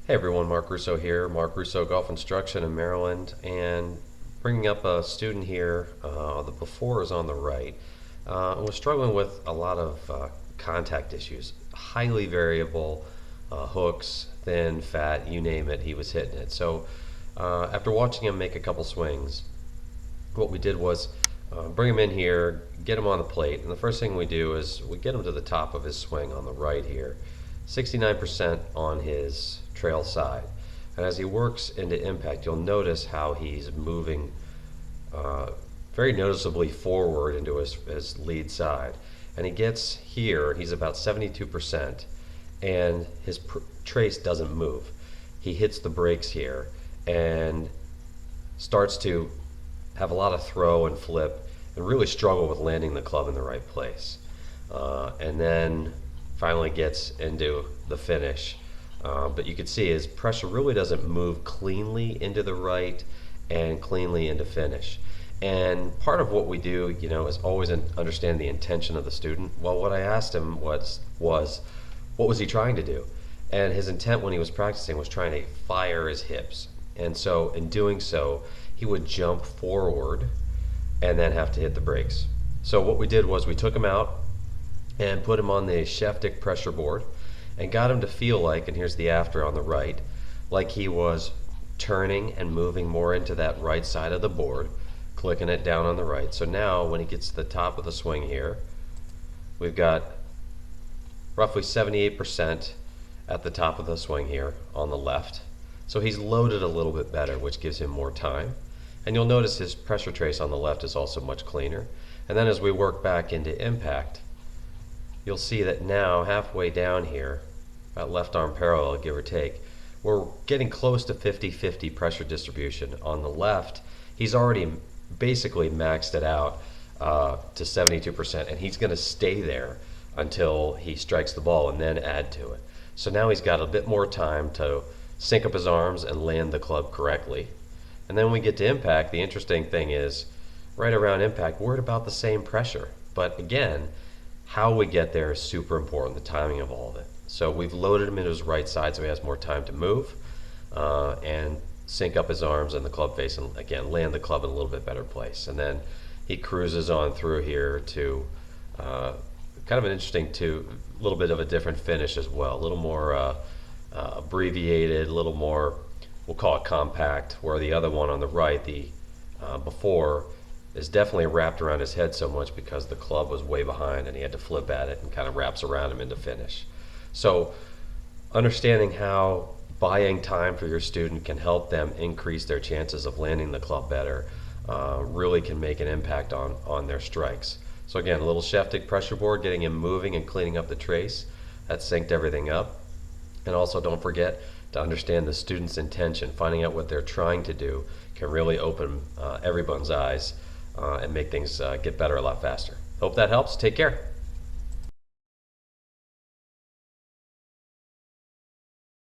Hey everyone, Mark Russo here, Mark Russo Golf Instruction in Maryland, and bringing up a student here. The before is on the right. Was struggling with a lot of contact issues, highly variable hooks, thin, fat, you name it, he was hitting it. So after watching him make a couple swings, what we did was bring him in here, get him on the plate, and the first thing we do is we get him to the top of his swing on the right here, 69% on his trail side. And as he works into impact, you'll notice how he's moving very noticeably forward into his lead side. And he gets here, he's about 72%, and his trace doesn't move. He hits the brakes here and starts to have a lot of throw and flip and really struggle with landing the club in the right place. And then finally gets into the finish. But you can see his pressure really doesn't move cleanly into the right and cleanly into finish. And part of what we do, is always understand the intention of the student. Well, what I asked him was what was he trying to do? And his intent when he was practicing was trying to fire his hips. And so in doing so, he would jump forward and then have to hit the brakes. So what we did was we took him out and put him on the Sheftick pressure board and got him to feel like, and here's the after on the right, like he was turning and moving more into that right side of the board, clicking it down on the right. So now when he gets to the top of the swing here, we've got roughly 78% at the top of the swing here on the left. So he's loaded a little bit better, which gives him more time. And you'll notice his pressure trace on the left is also much cleaner. And then as we work back into impact, you'll see that now halfway down here, about left arm parallel, give or take, we're getting close to 50-50 pressure distribution. On the left, he's already basically maxed it out to 72%, and he's going to stay there until he strikes the ball and then add to it. So now he's got a bit more time to sync up his arms and land the club correctly. And then when we get to impact, the interesting thing is right around impact, we're at about the same pressure. But again, how we get there is super important, the timing of all of it. So we've loaded him into his right side so he has more time to move and sync up his arms and the club face and again land the club in a little bit better place. And then he cruises on through here to kind of an interesting a little bit of a different finish as well, a little more abbreviated, a little more, we'll call it compact, where the other one on the right, the before, is definitely wrapped around his head so much because the club was way behind and he had to flip at it and kind of wraps around him into finish. So understanding how buying time for your student can help them increase their chances of landing the club better really can make an impact on their strikes. So again, a little Sheftick pressure board, getting him moving and cleaning up the trace. That synced everything up. And also don't forget to understand the student's intention. Finding out what they're trying to do can really open everyone's eyes and make things get better a lot faster. Hope that helps. Take care.